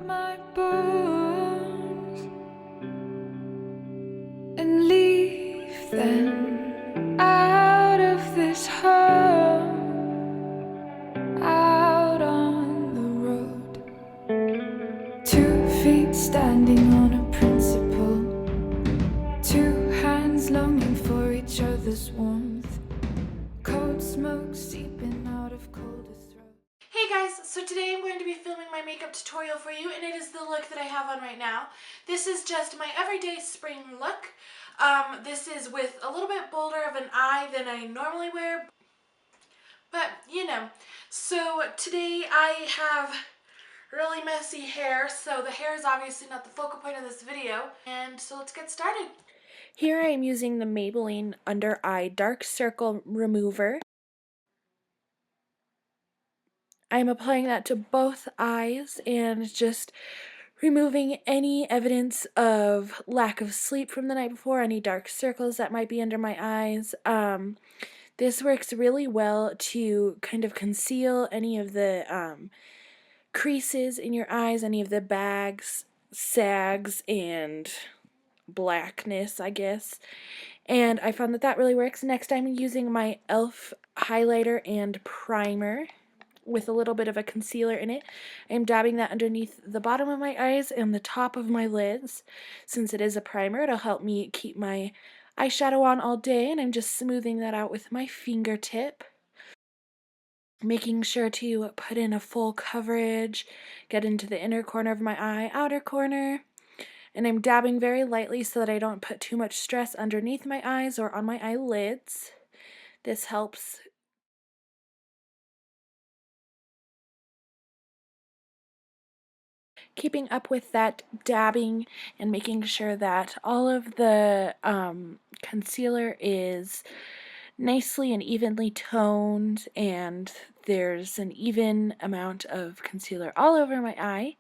my bones and leave them out of this home, out on the road. 2 feet standing on a principle, 2 hands longing for each other's warmth, cold smoke seeping out of coldest throat. Hey guys, so today I'm going to be filming my makeup tutorial for you, and it is the look that I have on right now. This is just my everyday spring look. This is with a little bit bolder of an eye than I normally wear, but you know. So today I have really messy hair, so the hair is obviously not the focal point of this video, and so let's get started. Here I am using the Maybelline Under Eye Dark Circle Remover. I'm applying that to both eyes and just removing any evidence of lack of sleep from the night before, any dark circles that might be under my eyes. This works really well to kind of conceal any of the creases in your eyes, any of the bags, sags, and blackness, I guess. And I found that that really works. Next, I'm using my e.l.f. highlighter and primer with a little bit of a concealer in it. I'm dabbing that underneath the bottom of my eyes and the top of my lids. Since it is a primer, it'll help me keep my eyeshadow on all day, and I'm just smoothing that out with my fingertip. Making sure to put in a full coverage, get into the inner corner of my eye, outer corner, and I'm dabbing very lightly so that I don't put too much stress underneath my eyes or on my eyelids. This helps keeping up with that dabbing and making sure that all of the concealer is nicely and evenly toned and there's an even amount of concealer all over my eye.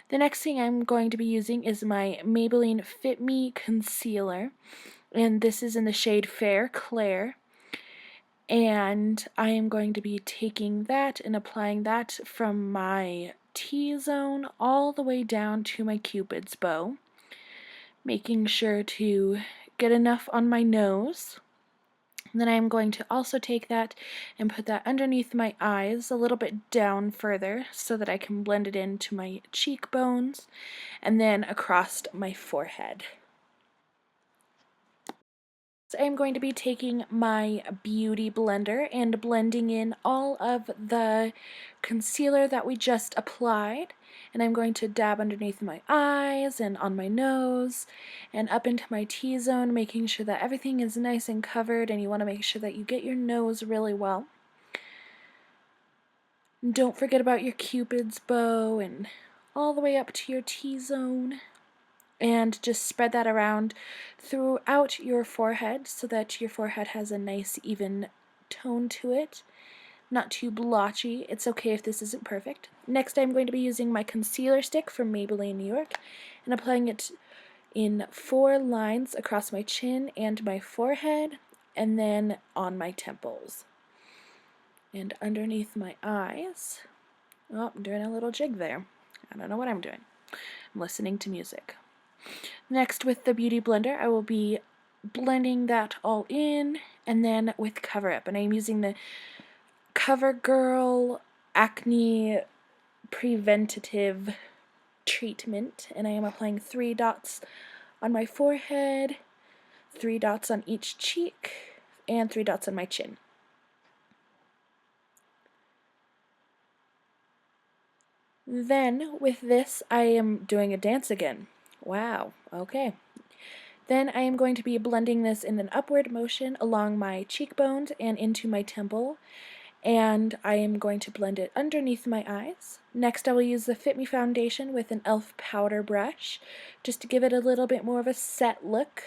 The next thing I'm going to be using is my Maybelline Fit Me Concealer, and this is in the shade Fair Claire. And I am going to be taking that and applying that from my T-zone all the way down to my Cupid's bow, making sure to get enough on my nose. And then I'm going to also take that and put that underneath my eyes a little bit down further so that I can blend it into my cheekbones and then across my forehead. I'm going to be taking my beauty blender and blending in all of the concealer that we just applied, and I'm going to dab underneath my eyes and on my nose and up into my T-zone, making sure that everything is nice and covered, and you want to make sure that you get your nose really well. Don't forget about your Cupid's bow and all the way up to your T-zone. And just spread that around throughout your forehead so that your forehead has a nice even tone to it. Not too blotchy. It's okay if this isn't perfect. Next, I'm going to be using my concealer stick from Maybelline New York and applying it in 4 lines across my chin and my forehead, and then on my temples and underneath my eyes. Oh, I'm doing a little jig there. I don't know what I'm doing. I'm listening to music. Next, with the Beauty Blender, I will be blending that all in, and then with Cover Up. And I'm using the CoverGirl Acne Preventative Treatment, and I am applying 3 dots on my forehead, 3 dots on each cheek, and 3 dots on my chin. Then, with this, I am doing a dance again. Wow, okay. Then I am going to be blending this in an upward motion along my cheekbones and into my temple, and I am going to blend it underneath my eyes. Next, I will use the Fit Me foundation with an e.l.f. powder brush just to give it a little bit more of a set look.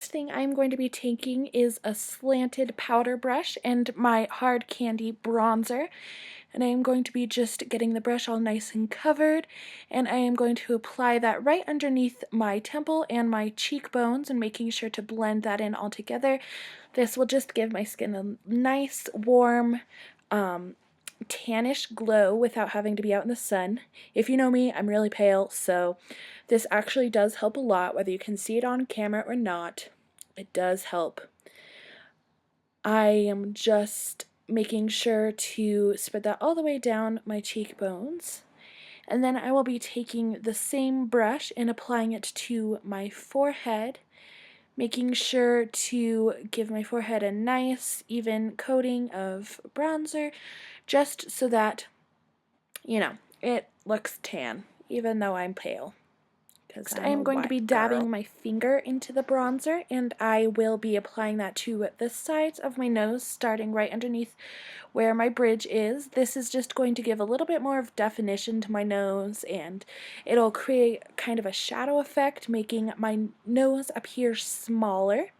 Thing I'm going to be taking is a slanted powder brush and my Hard Candy bronzer, And I am going to be just getting the brush all nice and covered, and I am going to apply that right underneath my temple and my cheekbones and making sure to blend that in all together. This will just give my skin a nice, warm, tannish glow without having to be out in the sun. If you know me, I'm really pale, so this actually does help a lot, whether you can see it on camera or not. It does help. I am just making sure to spread that all the way down my cheekbones. And then I will be taking the same brush and applying it to my forehead, making sure to give my forehead a nice, even coating of bronzer, just so that, you know, it looks tan, even though I'm pale. Because I am going to be dabbing my finger into the bronzer, and I will be applying that to the sides of my nose, starting right underneath where my bridge is. This is just going to give a little bit more of definition to my nose, and it'll create kind of a shadow effect, making my nose appear smaller.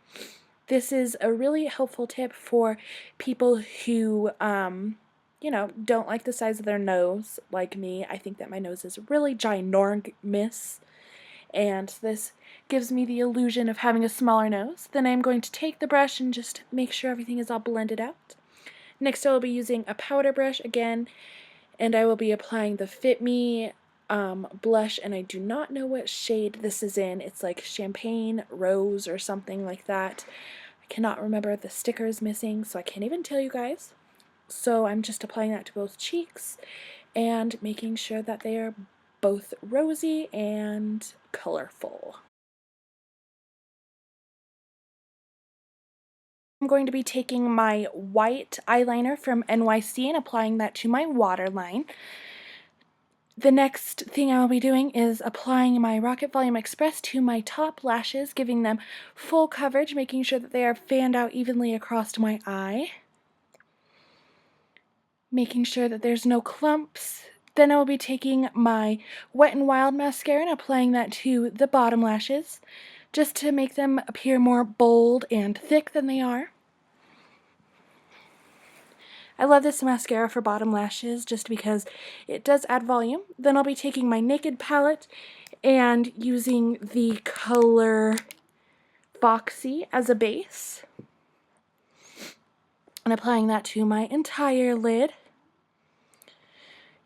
This is a really helpful tip for people who, you know, don't like the size of their nose, like me. I think that my nose is really ginormous, and this gives me the illusion of having a smaller nose. Then I'm going to take the brush and just make sure everything is all blended out. Next I will be using a powder brush again, and I will be applying the Fit Me blush, and I do not know what shade this is in. It's like champagne rose or something like that. I cannot remember. The sticker is missing, so I can't even tell you guys. So I'm just applying that to both cheeks and making sure that they are both rosy and colorful. I'm going to be taking my white eyeliner from NYC and applying that to my waterline. The next thing I will be doing is applying my Rocket Volume Express to my top lashes, giving them full coverage, making sure that they are fanned out evenly across my eye. Making sure that there's no clumps. Then I will be taking my Wet n Wild mascara and applying that to the bottom lashes, just to make them appear more bold and thick than they are. I love this mascara for bottom lashes just because it does add volume. Then I'll be taking my Naked palette and using the color Foxy as a base and applying that to my entire lid,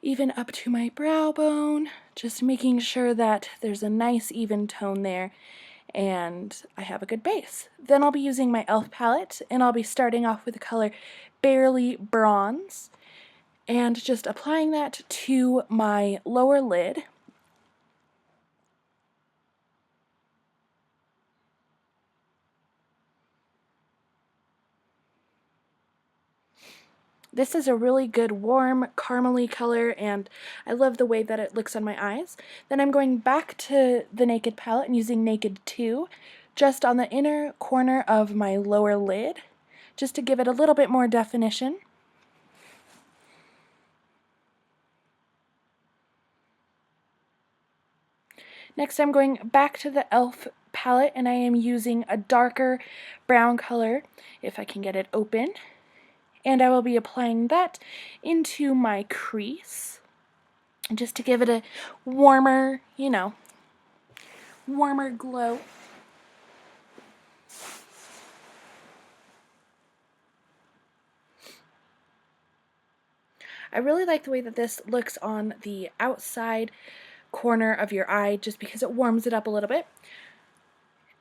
even up to my brow bone, just making sure that there's a nice even tone there and I have a good base. Then I'll be using my e.l.f. palette, and I'll be starting off with the color Barely Bronze and just applying that to my lower lid. This is a really good warm caramely color, and I love the way that it looks on my eyes. Then I'm going back to the Naked palette and using Naked 2 just on the inner corner of my lower lid, just to give it a little bit more definition. Next I'm going back to the e.l.f. palette, and I am using a darker brown color, if I can get it open. And I will be applying that into my crease, just to give it a warmer, you know, warmer glow. I really like the way that this looks on the outside corner of your eye, just because it warms it up a little bit.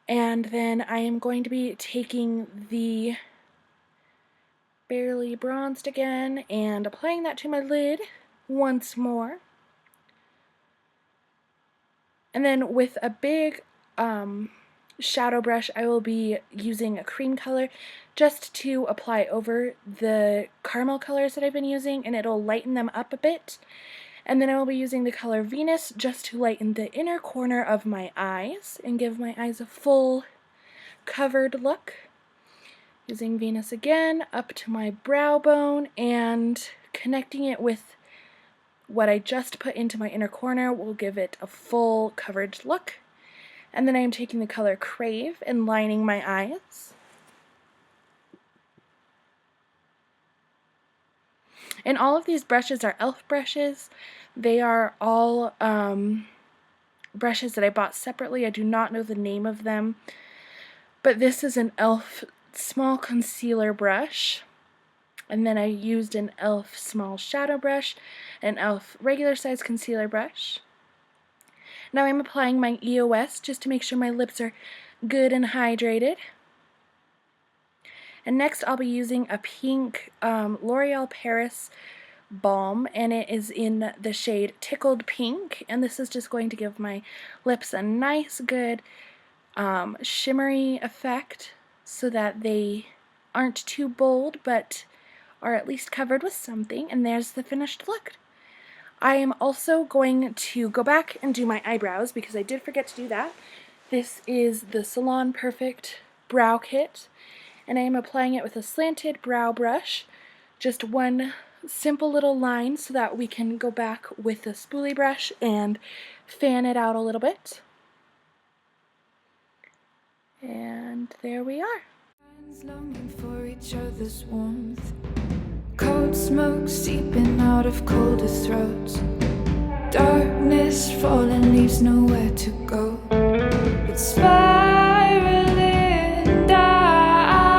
And then I am going to be taking the Barely Bronzed again and applying that to my lid once more. And then with a big shadow brush, I will be using a cream color just to apply over the caramel colors that I've been using, and it'll lighten them up a bit. And then I will be using the color Venus just to lighten the inner corner of my eyes and give my eyes a full covered look. Using Venus again up to my brow bone and connecting it with what I just put into my inner corner will give it a full coverage look. And then I am taking the color Crave and lining my eyes. And all of these brushes are e.l.f. brushes. They are all brushes that I bought separately. I do not know the name of them, but this is an e.l.f. small concealer brush. And then I used an e.l.f. small shadow brush, an e.l.f. regular size concealer brush. Now I'm applying my EOS just to make sure my lips are good and hydrated. And next I'll be using a pink L'Oreal Paris balm, and it is in the shade Tickled Pink, and this is just going to give my lips a nice good shimmery effect so that they aren't too bold but are at least covered with something. And there's the finished look. I am also going to go back and do my eyebrows because I did forget to do that. This is the Salon Perfect Brow Kit, and I am applying it with a slanted brow brush, just one simple little line so that we can go back with a spoolie brush and fan it out a little bit. And there we are. Hands longing for each other's warmth. Cold smoke seeping out of colder throats. Darkness falling leaves nowhere to go. It's spiraling down,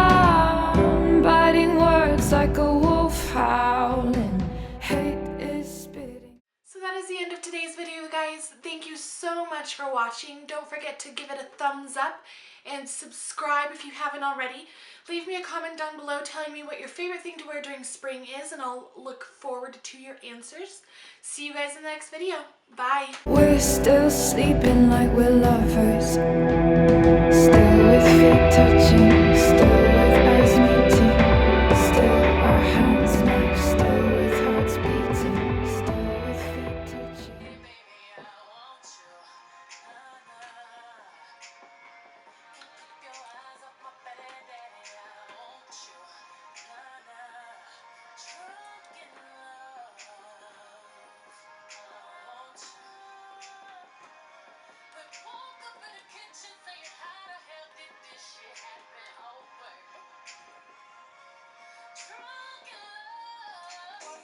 biting words like a wolf howling. Hate is spitting. So that is the end of today's video, guys. Thank you so much for watching. Don't forget to give it a thumbs up and subscribe if you haven't already. Leave me a comment down below telling me what your favorite thing to wear during spring is, and I'll look forward to your answers. See you guys in the next video. Bye. We're still sleeping like we're lovers. Still with feet touching, still with eyes meeting, still our hands match, still with hearts beating, still with feet touching. Hey baby, I want you. Keep your eyes off my belly, daddy. I want you. Drunk in love. I want you. We woke up in the kitchen saying, how the hell did this shit happen? Oh, baby. Drunk in love.